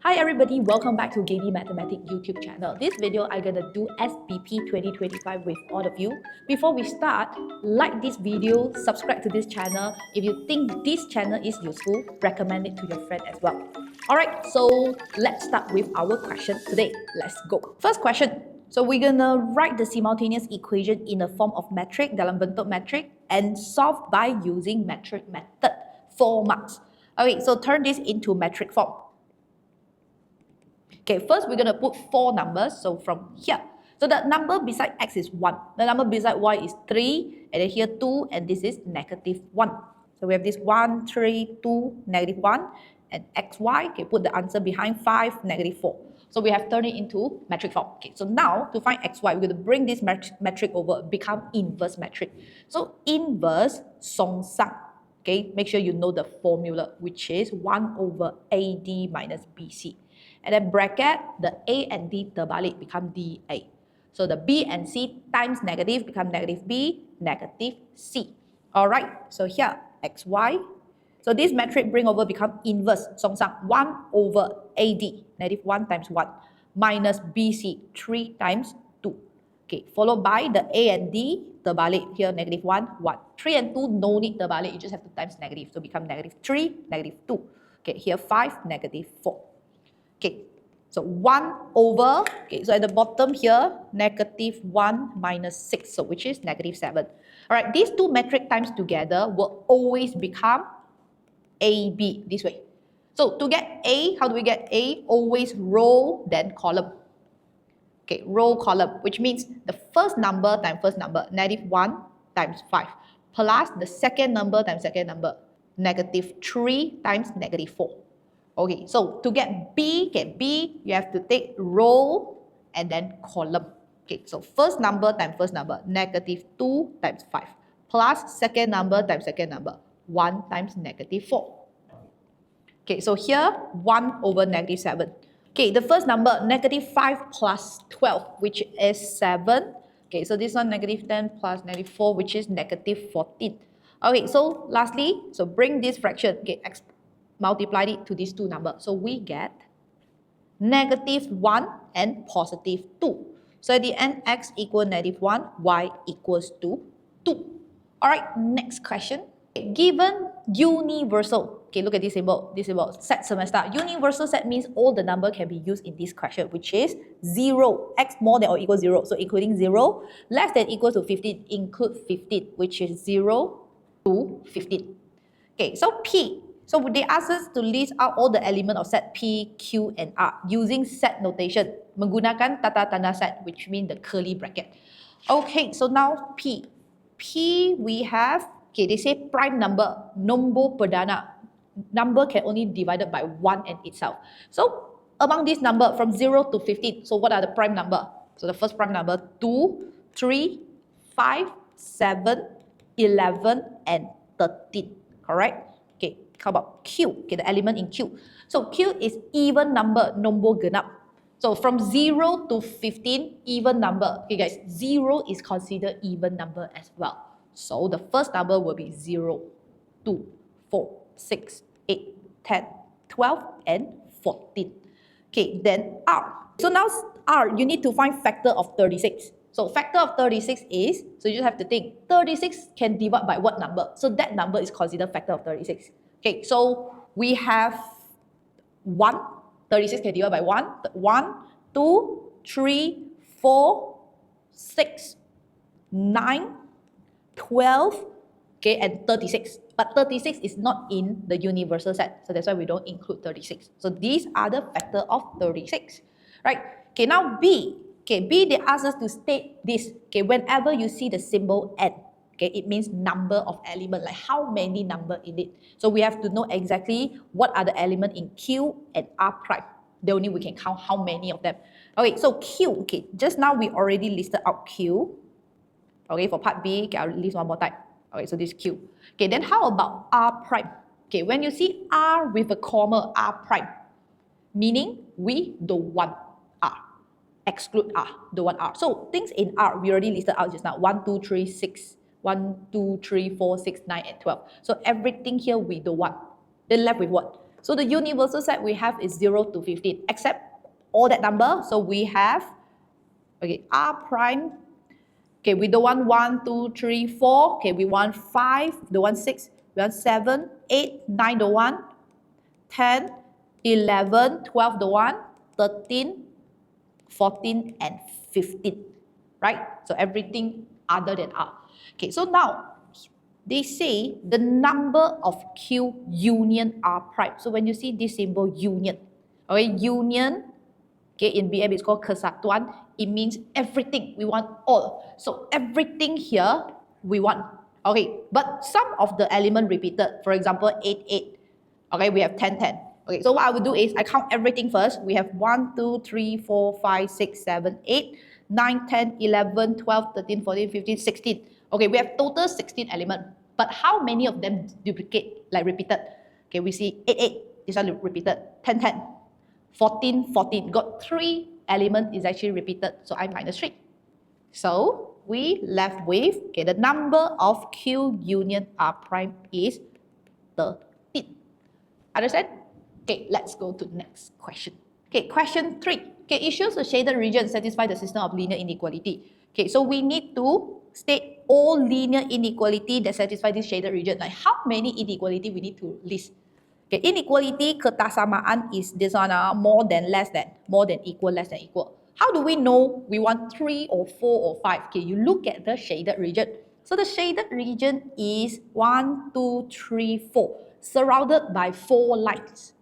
Hi everybody, welcome back to Gabymathematics YouTube channel. This video I'm gonna do SBP 2025 with all of you. Before we start, like this video, subscribe to this channel. If you think this channel is useful, recommend it to your friend as well. Alright, so let's start with our question today. Let's go. First question. So we're gonna write the simultaneous equation in a form of metric, dalam bentuk metric, and solve by using metric method. 4 marks. Okay, so turn this into metric form. Okay, first we're going to put 4 numbers. So from here, so the number beside x is 1. The number beside y is 3. And then here 2. And this is negative 1. So we have this 1, 3, 2, negative 1. And xy, okay, put the answer behind 5, negative 4. So we have turned it into metric form. Okay, so now to find xy, we're going to bring this metric over, become inverse metric. So inverse song sang. Okay, make sure you know the formula, which is 1 over AD minus BC. And then bracket, the A and D terbalik become DA. So the B and C times negative become negative B, negative C. Alright, so here, XY. So this metric bring over become inverse, song sang, 1 over AD, negative 1 times 1, minus BC, 3 times 2. Okay, followed by the A and D terbalik, here negative 1, 1. 3 and 2 no need terbalik, you just have to times negative. So become negative 3, negative 2. Okay, here 5, negative 4. Okay, so 1 over, okay, so at the bottom here, negative 1 minus 6, so which is negative 7. All right, these two metric times together will always become AB, this way. So to get A, how do we get A? Always row, then column. Okay, row, column, which means the first number times first number, negative 1 times 5, plus the second number times second number, negative 3 times negative 4. Okay, so to get B, you have to take row and then column. Okay, so first number times first number, negative 2 times 5, plus second number times second number, 1 times negative 4. Okay, so here 1 over negative 7. Okay, the first number, negative 5 plus 12, which is 7. Okay, so this one negative 10 plus negative 4, which is negative 14. Okay, so lastly, so bring this fraction, okay, multiply it to these two numbers. So we get negative 1 and positive 2. So at the end, x equals negative 1, y equals to 2. Alright, next question. Given universal, okay, look at this symbol, set semester. Universal set means all the number can be used in this question, which is 0, x more than or equal 0, so including 0, less than equal to 15, include 15, which is 0 to 15. Okay, so P. So they ask us to list out all the elements of set P, Q, and R using set notation, menggunakan tata tanda set, which means the curly bracket. Okay, so now P. P we have, okay, they say prime number, nombor perdana. Number can only be divided by 1 and itself. So among this number from 0 to 15, so what are the prime number? So the first prime number, 2, 3, 5, 7, 11, and 13, correct? Okay, how about Q? Okay, the element in Q. So Q is even number, nombor genap. So from 0 to 15, even number. Okay guys, 0 is considered even number as well. So the first number will be 0, 2, 4, 6, 8, 10, 12, and 14. Okay, then R. So now R, you need to find factor of 36. So factor of 36 is, so you just have to think, 36 can divide by what number? So that number is considered factor of 36. Okay, so we have 1, 36 can divide by 1, 1, 2, 3, 4, 6, 9, 12, okay, and 36. But 36 is not in the universal set, so that's why we don't include 36. So these are the factor of 36, right? Okay, now B. Okay, B, they ask us to state this. Okay, whenever you see the symbol N, okay, it means number of element, like how many number in it. So we have to know exactly what are the element in Q and R prime. Then only we can count how many of them. Okay, so Q, okay, just now we already listed out Q. Okay, for part B, okay, I'll list one more time. Okay, so this Q. Okay, then how about R prime? Okay, when you see R with a comma, R prime, meaning we don't want R. Exclude R, don't want R. So things in R, we already listed out just now. 1, 2, 3, 6. 1, 2, 3, 4, 6, 9, and 12. So everything here we don't want. Then left with what? So the universal set we have is 0 to 15, except all that number. So we have, okay, R prime. Okay, we don't want 1, 2, 3, 4. Okay, we want 5, we don't want 6, we want 7, 8, 9, don't want 10, 11, 12, don't want 13, 14, and 15, right? So everything other than R. Okay, so now they say the number of Q union R prime. So when you see this symbol union, okay, union, okay, in BM it's called kesatuan. It means everything. We want all. So everything here we want. Okay, but some of the element repeated. For example, 8, 8. Okay, we have 10, 10. Okay, so what I will do is I count everything first. We have 1, 2, 3, 4, 5, 6, 7, 8, 9, 10, 11, 12, 13, 14, 15, 16. Okay, we have total 16 elements. But how many of them duplicate, like repeated? Okay, we see 8, 8. This one repeated. 10, 10. 14, 14. Got 3 elements is actually repeated. So I minus 3. So we left with, okay, the number of Q union R prime is 13. Understand? Okay, let's go to next question. Okay, question 3. Okay, it shows a shaded region satisfy the system of linear inequality. Okay, so we need to state all linear inequality that satisfy this shaded region. Like how many inequality we need to list? Okay, inequality ketersamaan is this one, more than, less than, more than, equal, less than, equal. How do we know we want 3 or 4 or 5? Okay, you look at the shaded region. So the shaded region is 1, 2, 3, 4, surrounded by 4 lines.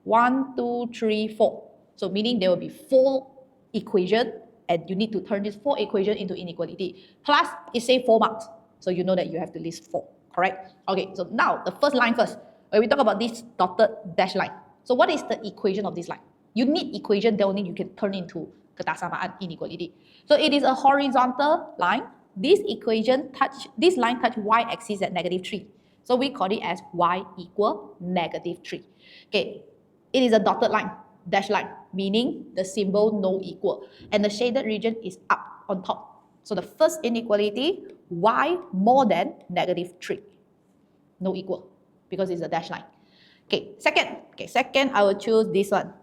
1, 2, 3, 4. So meaning there will be 4 equations, and you need to turn this 4 equations into inequality. Plus, it says 4 marks. So you know that you have to list 4, correct? Okay, so now the first line first. When we talk about this dotted dash line. So what is the equation of this line? You need equation, then only you can turn into ketersamaan inequality. So it is a horizontal line. This line touch y-axis at -3. So we call it as y equal -3. Okay, it is a dotted line, dash line, meaning the symbol no equal. And the shaded region is up on top. So the first inequality, y more than -3. No equal, because it's a dash line. Okay, second I will choose this one.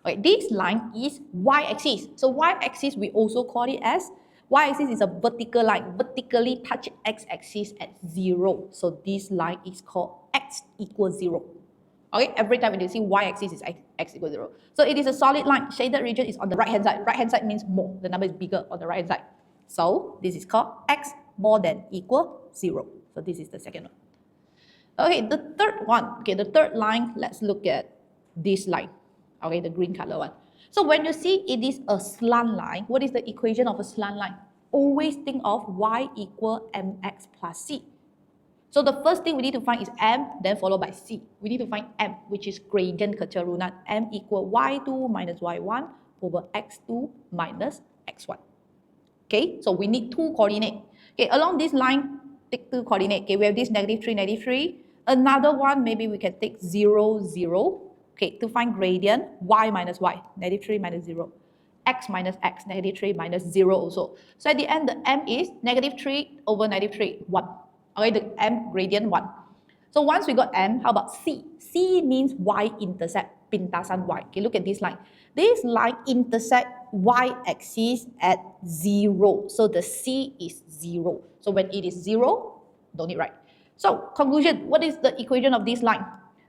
Okay, this line is y-axis. So y-axis we also call it as, y-axis is a vertical line, vertically touch x-axis at 0. So this line is called x equals 0. Okay, every time when you see y-axis is x equals 0. So it is a solid line. Shaded region is on the right hand side. Right hand side means more. The number is bigger on the right hand side. So this is called x more than equal 0. So this is the second one. Okay, the third one. Okay, the third line, let's look at this line. Okay, the green color one. So when you see it is a slant line, what is the equation of a slant line? Always think of y equal mx plus c. So the first thing we need to find is m, then followed by c. We need to find m, which is gradient keturunan. M equal y2 minus y1 over x2 minus x1. Okay, so we need 2 coordinates. Okay, along this line, take 2 coordinates. Okay, we have this -3, -3. Another one, maybe we can take 0, 0. Okay, to find gradient, y minus y, -3 minus 0. X minus x, -3 minus 0 also. So at the end, the m is -3 over -3, 1. Okay, the m gradient 1. So once we got m, how about c? C means y-intercept, pintasan y. Okay, look at this line. This line intersect y-axis at 0. So the c is 0. So when it is 0, don't need write. So conclusion, what is the equation of this line?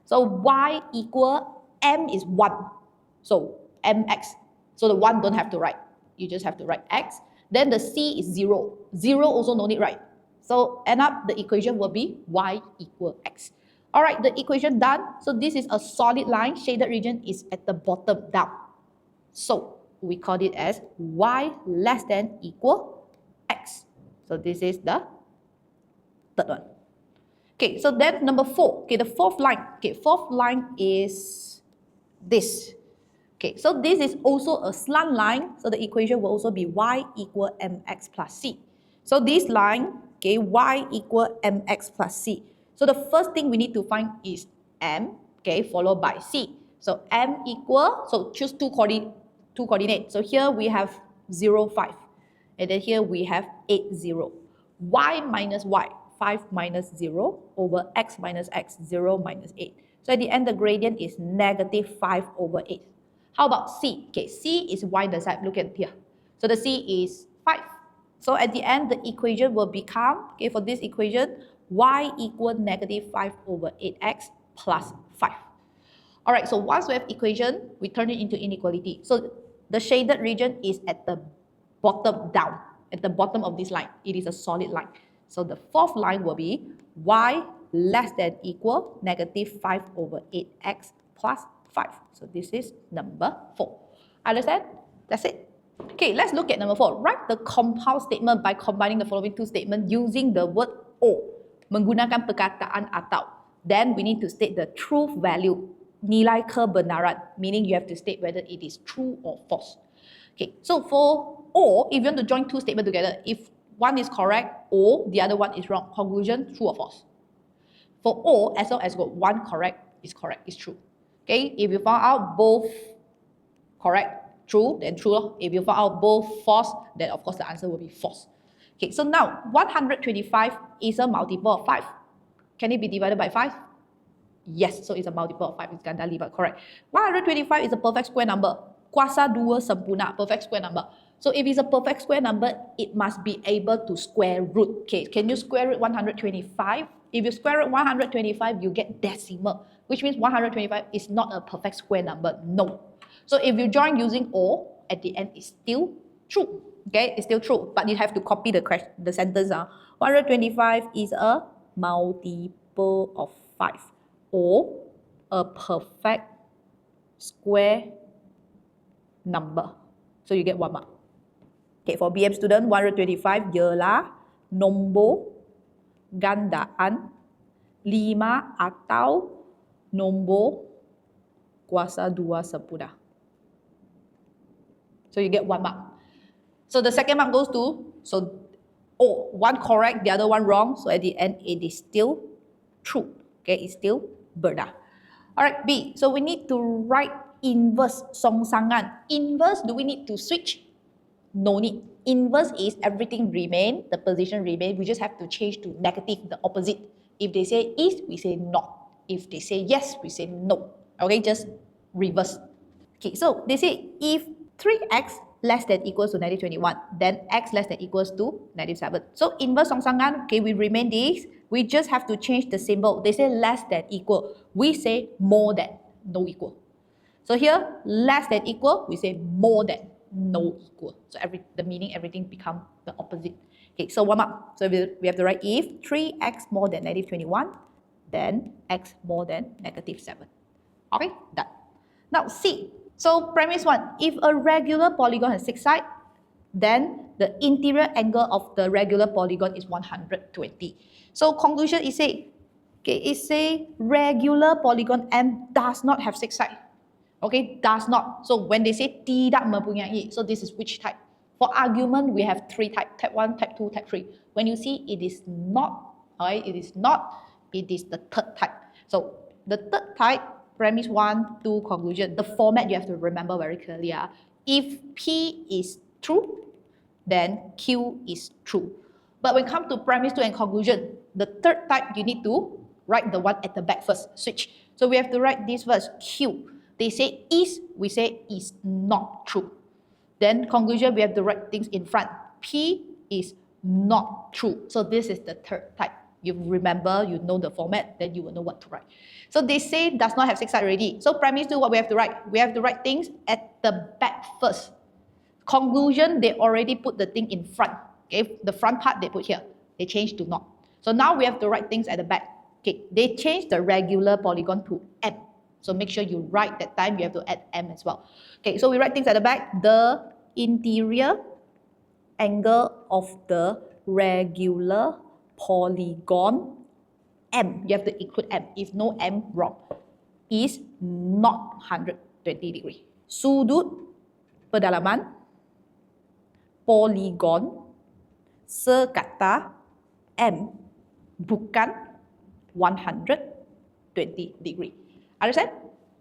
So y equal m is 1. So mx. So the 1 don't have to write. You just have to write x. Then the c is 0. 0 also no need write. So end up the equation will be y equal x. Alright, the equation done. So this is a solid line. Shaded region is at the bottom down. So we call it as y less than equal x. So this is the third one. Okay, so then number 4. Okay, the fourth line. Okay, fourth line is this. Okay, so this is also a slant line. So the equation will also be y equal mx plus c. So this line, okay, y equal mx plus c. So the first thing we need to find is m, okay, followed by c. So m equal, so choose two coordinates. So here we have 0, 5. And then here we have 8, 0. Y minus y, 5 minus 0 over x minus x, 0 minus 8. So at the end, the gradient is negative 5 over 8. How about C? Okay, C is y-intercept. Look at here. So the C is 5. So at the end, the equation will become, okay, for this equation, y equal negative 5 over 8x plus 5. All right, so once we have equation, we turn it into inequality. So the shaded region is at the bottom down, at the bottom of this line. It is a solid line. So the fourth line will be y less than equal negative 5 over 8x plus 5. So this is number 4. Understand? That's it. Okay, let's look at number 4. Write the compound statement by combining the following two statements using the word or. Menggunakan perkataan atau. Then we need to state the truth value. Nilai kebenaran, meaning you have to state whether it is true or false. Okay, so for or, if you want to join two statements together, if one is correct or the other one is wrong, conclusion, true or false. For or, as long as got one correct, is true. Okay, if you found out both correct, true, then true. If you found out both false, then of course the answer will be false. Okay, so now 125 is a multiple of 5. Can it be divided by 5? Yes, so it's a multiple of 5. It's gandali, but correct. 125 is a perfect square number. Kuasa 2 sempurna, perfect square number. So if it's a perfect square number, it must be able to square root. Okay, can you square root 125? If you square root 125, you get decimal, which means 125 is not a perfect square number. No. So if you join using or, at the end, it's still true. Okay, it's still true, but you have to copy the sentence. 125 is a multiple of 5 or a perfect square number. So you get 1 mark. Okay, for BM student, 125 ialah nombor gandaan 5 atau nombor kuasa 2 sempurna. So you get 1 mark. So the second mark goes to, so one correct, the other one wrong. So at the end, it is still true. Okay, it's still benar. Alright, B. So we need to write inverse songsangan. Inverse, do we need to switch? No need. Inverse is everything remain, the position remain. We just have to change to negative, the opposite. If they say is, we say not. If they say yes, we say no. Okay, just reverse. Okay, so they say if 3x less than equals to negative 21, then x less than equals to negative 7. So inverse songsangan, okay, we remain this. We just have to change the symbol. They say less than equal. We say more than, no equal. So here, less than equal, we say more than, no equal. So the meaning, everything become the opposite. Okay, so 1 mark. So we have to write if 3x more than negative 21, then x more than negative 7. Okay, done. Now C. So premise 1, if a regular polygon has 6 sides, then the interior angle of the regular polygon is 120. So conclusion is say, okay, it say regular polygon M does not have 6 sides. Okay, does not. So when they say tidak mempunyai, so this is which type? For argument, we have 3 types, type 1, type 2, type 3. When you see it is not, okay, it is not, it is the third type. So the third type, premise 1, 2, conclusion. The format you have to remember very clearly. If P is true, then Q is true. But when it comes to premise 2 and conclusion, the third type, you need to write the one at the back first, switch. So we have to write this first, Q. They say is, we say is not true. Then conclusion, we have to write things in front. P is not true. So this is the third type. You remember, you know the format, then you will know what to write. So they say does not have 6 sides already. So premise 2, what we have to write? We have to write things at the back first. Conclusion, they already put the thing in front. Okay, the front part they put here. They changed to not. So now we have to write things at the back. Okay, they changed the regular polygon to M. So make sure you write that time, you have to add M as well. Okay, so we write things at the back. The interior angle of the regular polygon M, you have to include M. If no M, wrong, is not 120 degree. Sudut pedalaman polygon sekata M bukan 120 degree. Understand?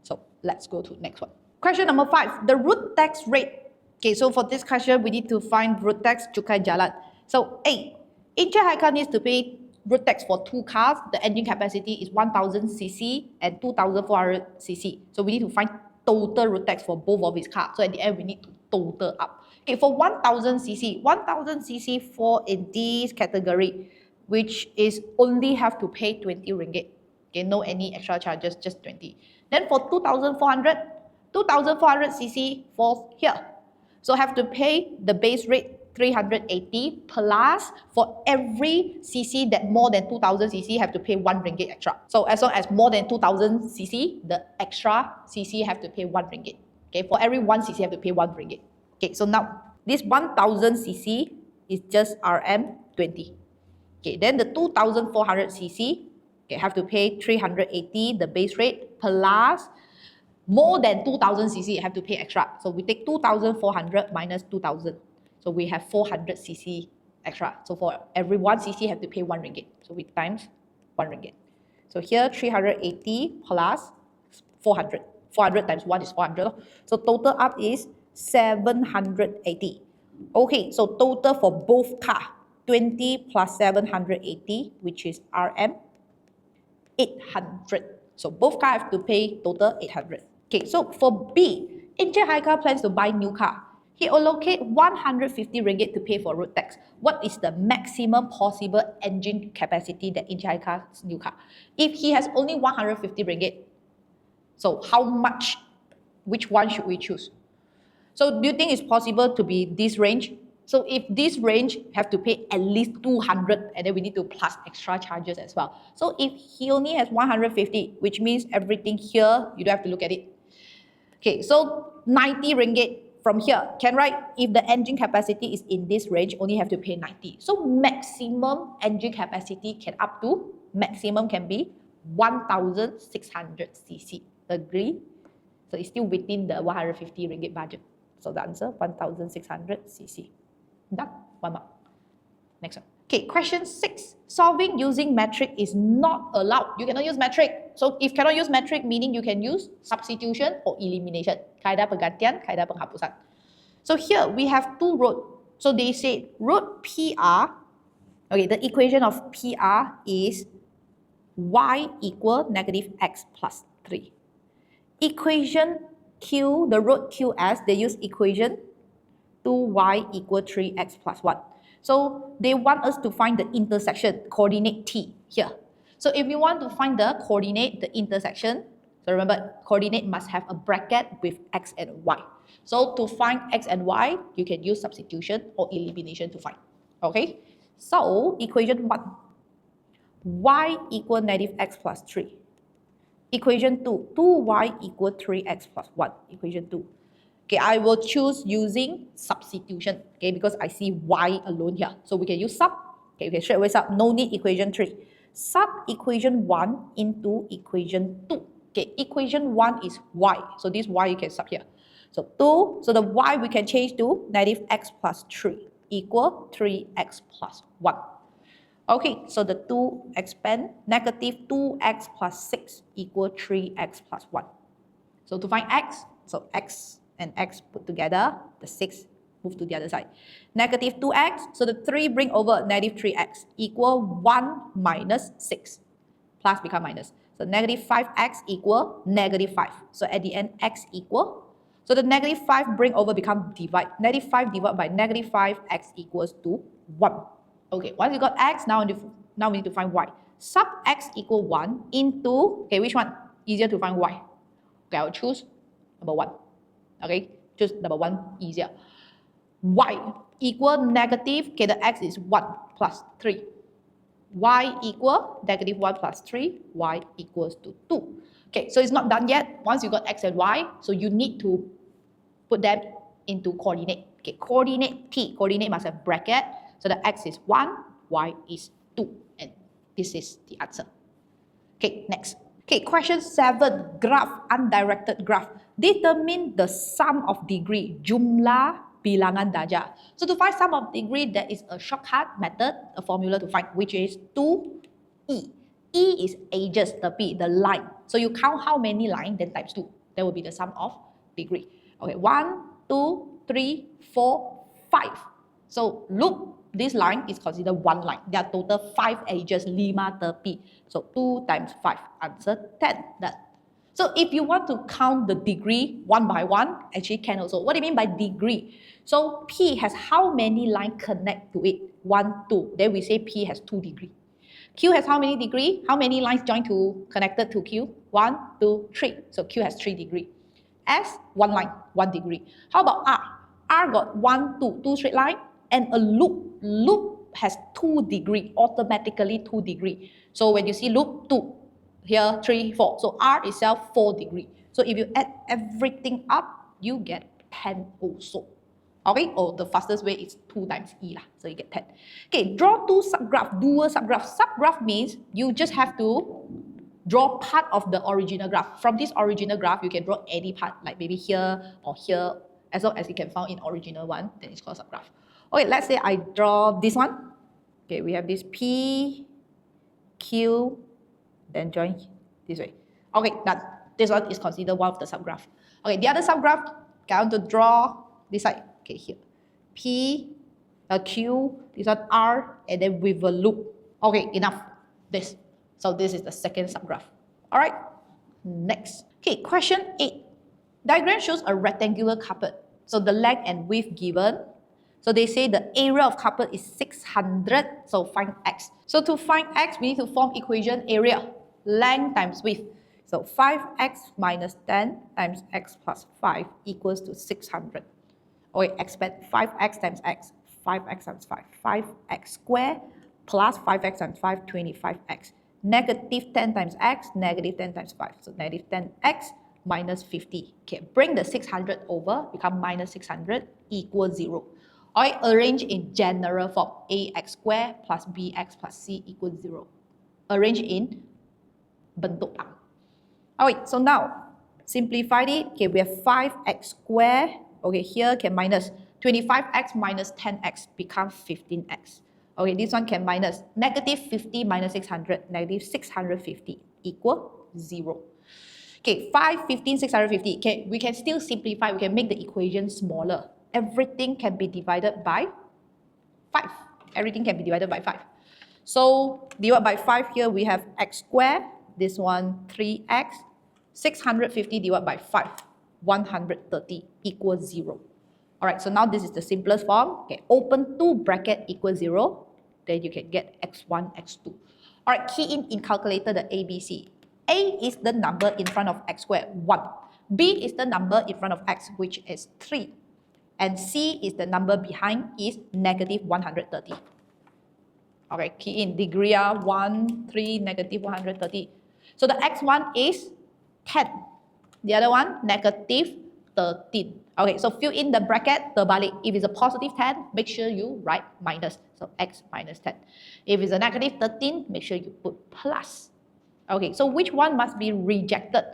So let's go to next one. Question number 5, the root tax rate. Okay, so for this question, we need to find root tax cukai jalan. So A, Encik Haikal needs to pay road tax for 2 cars. The engine capacity is 1000 cc and 2400 cc. So we need to find total road tax for both of his cars. So at the end, we need to total up. Okay, for 1000 cc fall in this category, which is only have to pay 20 ringgit. Okay, no any extra charges, just 20. Then for 2400 cc falls here. So have to pay the base rate 380 plus for every cc that more than 2000 cc have to pay 1 ringgit extra. So as long as more than 2000 cc, the extra cc have to pay 1 ringgit. Okay, for every 1 cc have to pay 1 ringgit. Okay, so now this 1000 cc is just RM 20. Okay, then the 2400 cc, okay, have to pay 380 the base rate plus more than 2000 cc have to pay extra. So we take 2400 minus 2000. So we have 400 cc extra. So for every 1 cc have to pay 1 ringgit. So we times 1 ringgit. So here 380 plus 400. 400 times 1 is 400. So total up is 780. Okay, so total for both car, 20 plus 780, which is RM 800. So both cars have to pay total 800. Okay, so for B, Encik Haikal plans to buy new car. He allocate 150 ringgit to pay for road tax. What is the maximum possible engine capacity that Encik Haikal's new car? If he has only 150 ringgit, so how much, which one should we choose? So do you think it's possible to be this range? So if this range have to pay at least 200 and then we need to plus extra charges as well. So if he only has 150, which means everything here, you don't have to look at it. Okay, so 90 ringgit from here, can write if the engine capacity is in this range, only have to pay 90. So maximum engine capacity can up to, maximum can be 1600 cc. Agree? So it's still within the 150 ringgit budget. So the answer, 1600 cc. Done. 1 mark. Next one. Okay, question 6. Solving using metric is not allowed. You cannot use metric. So if cannot use metric, meaning you can use substitution or elimination. Kaedah pergantian, kaedah penghapusan. So here we have two road. So they say road PR. Okay, the equation of PR is y equal negative x plus 3. Equation Q, the road QS, they use equation 2y equal 3x plus 1. So they want us to find the intersection, coordinate T here. So if you want to find the coordinate, the intersection, so remember coordinate must have a bracket with x and y. So to find x and y, you can use substitution or elimination to find. Okay? So equation 1, y equal negative x plus 3. Equation 2, 2y equal 3x plus 1. Equation 2. Okay, I will choose using substitution, okay, because I see y alone here. So we can use sub, okay, we can straight away sub, no need equation 3. Sub equation 1 into equation 2. Okay, equation 1 is y, so this y you can sub here. So 2, so the y we can change to negative x plus 3 equal 3x plus 1. Okay, so the 2 expand, negative 2x plus 6 equal 3x plus 1. So to find x, so x and x put together, the 6 move to the other side. Negative 2x, so the 3 bring over negative 3x equal 1 minus 6. Plus become minus. So negative 5x equal negative 5. So at the end, x equal. So the negative 5 bring over become divide. Negative 5 divided by negative 5, x equals to 1. Okay, once you got x, now we need to find y. Sub x equal 1 into, okay, which one? Easier to find y. Okay, I'll choose number 1. Okay, choose number 1 easier. Y equal negative, okay, the x is 1 plus 3. Y equal negative 1 plus 3, y equals to 2. Okay, so it's not done yet. Once you got x and y, so you need to put them into coordinate. Okay, coordinate T, coordinate must have bracket. So the x is 1, y is 2. And this is the answer. Okay, next. Okay, question 7, graph, undirected graph. Determine the sum of degree, jumlah bilangan darjah. So to find sum of degree, there is a shortcut method, a formula to find, which is 2e. E is edges, the line. So you count how many lines, then times 2. That will be the sum of degree. Okay, 1, 2, 3, 4, 5. So look, this line is considered one line. There are total 5 edges, 5 tepi. So 2 times 5, answer 10. Done. So if you want to count the degree one by one, actually can also. What do you mean by degree? So P has how many lines connect to it? 1, 2. Then we say P has 2 degree. Q has how many degree? How many lines join to connected to Q? 1, 2, 3. So Q has 3 degree. S, 1 line, 1 degree. How about R? R got 1, 2, 2 straight line and a loop. Loop has 2 degree, automatically 2 degree. So when you see loop, 2. Here 3, 4. So R itself 4 degree. So if you add everything up, you get 10 also. Okay, or the fastest way is 2 times E lah. So you get 10. Okay, draw 2 subgraph, dual subgraph. Subgraph means you just have to draw part of the original graph. From this original graph, you can draw any part, like maybe here or here, as long as you can find in original one, then it's called subgraph. Okay, let's say I draw this one. Okay, we have this P, Q, then join this way. Okay, done. This one is considered one of the subgraph. Okay, the other subgraph, I want to draw this side. Okay, here. P, Q, this one R, and then with a loop. Okay, enough. This. So this is the second subgraph. Alright, next. Okay, question 8. Diagram shows a rectangular carpet. So the length and width given. So they say the area of carpet is 600. So find x. So to find x, we need to form equation area. Length times width. So 5x minus 10 times x plus 5 equals to 600. Okay, expand 5x times x. 5x times 5. 5x squared plus 5x times 5, 25x. Negative 10 times x, negative 10 times 5. So negative 10x minus 50. Okay, bring the 600 over, become minus 600 equals 0. Alright, arrange in general form. Ax squared plus bx plus c equals 0. Arrange in bentuk ang. Alright, so now, simplify it. Okay, we have 5x squared. Okay, here can minus 25x minus 10x become 15x. Okay, this one can minus negative 50 minus 600, negative 650 equal 0. Okay, 5, 15, 650. Okay, we can still simplify. We can make the equation smaller. Everything can be divided by 5. Everything can be divided by 5. So, divided by 5 here, we have x squared. This one, 3x. 650 divided by 5. 130 equals 0. Alright, so now this is the simplest form. Okay, open 2 bracket equals 0. Then you can get x1, x2. Alright, key in calculator the ABC. A is the number in front of x squared, 1. B is the number in front of x, which is 3. And C is the number behind is negative 130. Okay, key in degree 1, 3, negative 130. So the x1 is 10. The other one, negative 13. Okay, so fill in the bracket, terbalik. If it's a positive 10, make sure you write minus. So x minus 10. If it's a negative 13, make sure you put plus. Okay, so which one must be rejected?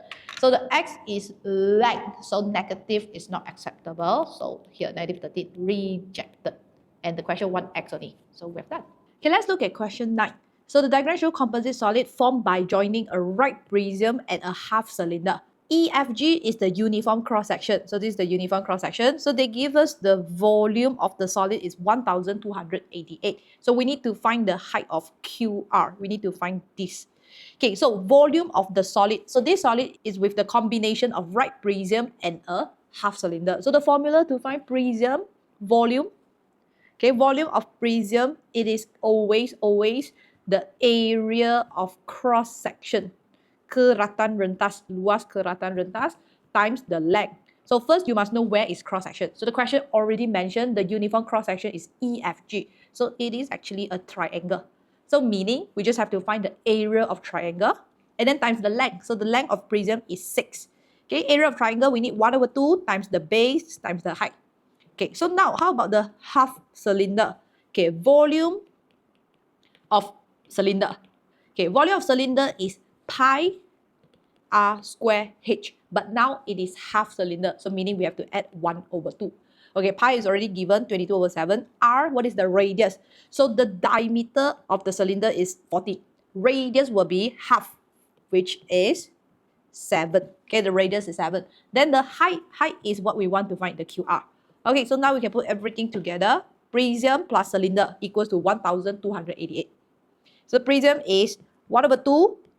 So the x is length, so negative is not acceptable. So here, negative 13, rejected. And the question 1x only. So we have that. Okay, let's look at question 9. So the diagram shows composite solid formed by joining a right prism and a half cylinder. EFG is the uniform cross-section. So this is the uniform cross-section. So they give us the volume of the solid is 1288. So we need to find the height of QR. We need to find this. Okay, so volume of the solid. So this solid is with the combination of right prism and a half cylinder. So the formula to find prism volume. Okay, volume of prism, it is always the area of cross-section. Keratan rentas, luas keratan rentas times the length. So first you must know where is cross-section. So the question already mentioned the uniform cross-section is EFG. So it is actually a triangle. So meaning we just have to find the area of triangle and then times the length. So the length of prism is 6. Okay, area of triangle we need 1 over 2 times the base times the height. Okay, so now how about the half cylinder? Okay, volume of cylinder. Okay, volume of cylinder is pi r square h, but now it is half cylinder, so meaning we have to add 1 over 2. Okay, pi is already given, 22 over 7. R, what is the radius? So the diameter of the cylinder is 40. Radius will be half, which is 7. Okay, the radius is 7. Then the height is what we want to find, the QR. Okay, so now we can put everything together. prism plus cylinder equals to 1288. So prism is 1/2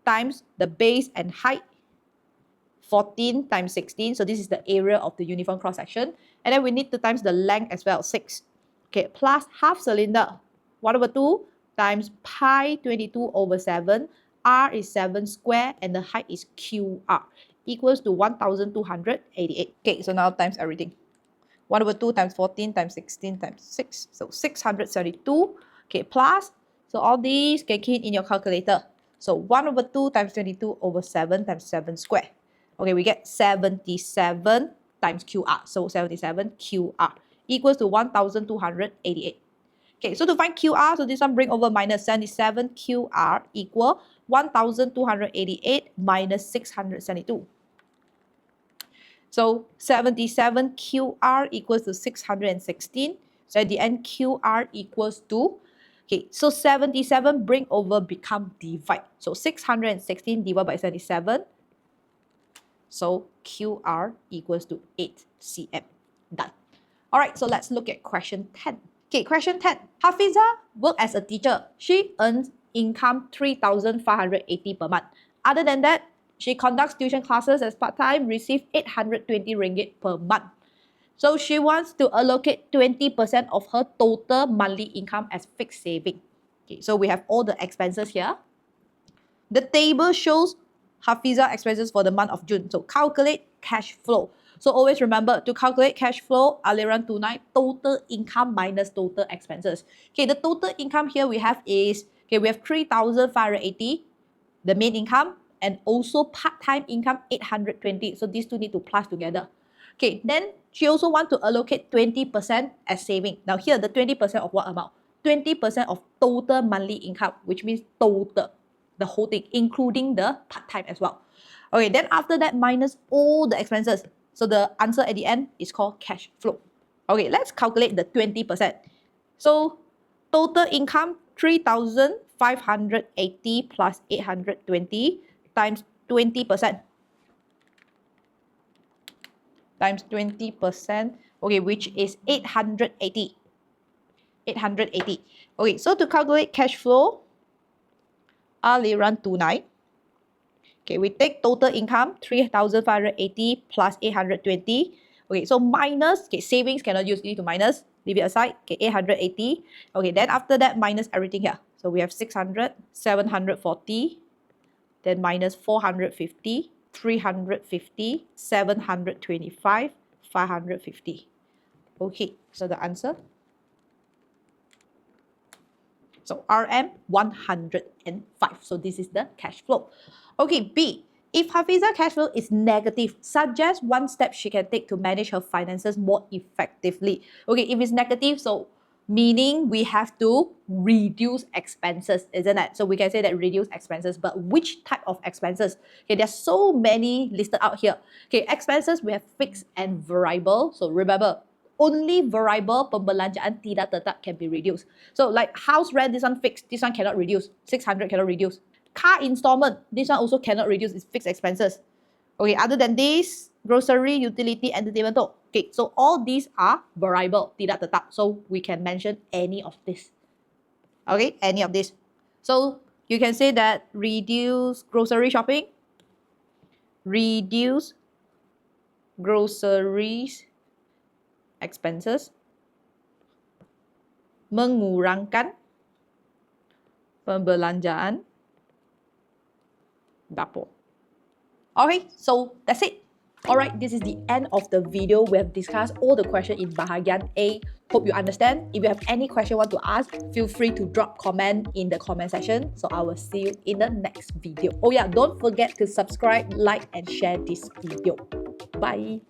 times the base and height, 14 times 16. So this is the area of the uniform cross section. And then we need to times the length as well, 6. Okay, plus half cylinder, 1/2 times pi 22/7. R is 7 square and the height is QR equals to 1288. Okay, so now times everything. 1/2 times 14 times 16 times 6. So 672. Okay, plus. So all these can key in your calculator. So 1/2 times 22/7 times 7 square. Okay, we get 77 times QR. So 77 QR equals to 1288. Okay, so to find QR, so this one bring over minus 77 QR equal 1288 minus 672. So 77 QR equals to 616. So at the end, QR equals to, okay, so 77 bring over become divide. So 616 divided by 77. So QR equals to 8 cm. Done. All right, so let's look at question 10. Okay, question 10. Hafiza works as a teacher. She earns income 3,580 per month. Other than that, she conducts tuition classes as part-time, receives 820 ringgit per month. So she wants to allocate 20% of her total monthly income as fixed saving. Okay, so we have all the expenses here. The table shows Hafiza expenses for the month of June. So calculate cash flow. So always remember to calculate cash flow, aliran tunai, total income minus total expenses. Okay, the total income here we have is, okay, we have 3,580, the main income, and also part-time income 820. So these two need to plus together. Okay, then she also want to allocate 20% as saving. Now here, the 20% of what amount? 20% of total monthly income, which means total, the whole thing, including the part-time as well. Okay, then after that, minus all the expenses. So the answer at the end is called cash flow. Okay, let's calculate the 20%. So total income 3,580 plus 820 times 20%. Times 20%, okay, which is 880. 880. Okay, so to calculate cash flow, aliran tunai. Okay, we take total income 3,580 plus 820. Okay, so minus, okay, savings cannot use, you need to minus, leave it aside. Okay, 880. Okay, then after that, minus everything here. So we have 600, 740, then minus 450, 350, 725, 550. Okay, so the answer. So RM 105. So this is the cash flow. Okay, B. If Hafiza cash flow is negative, suggest one step she can take to manage her finances more effectively. Okay, if it's negative, so meaning we have to reduce expenses, isn't it? So we can say that reduce expenses, but which type of expenses? Okay, there's so many listed out here. Okay, expenses, we have fixed and variable. So remember, only variable pembelanjaan tidak tetap can be reduced. So like house rent, this one fixed, this one cannot reduce. 600 cannot reduce. Car installment, this one also cannot reduce, it's fixed expenses. Okay, other than this, grocery, utility, entertainment. Okay, so all these are variable, tidak tetap. So we can mention any of this. Okay, any of this. So you can say that reduce grocery shopping, reduce groceries expenses, mengurangkan pembelanjaan dapur. Okay, so that's it. Alright, this is the end of the video. We have discussed all the questions in Bahagian A. Hope you understand. If you have any question you want to ask, feel free to drop comment in the comment section. So I will see you in the next video. Oh yeah, don't forget to subscribe, like, and share this video. Bye.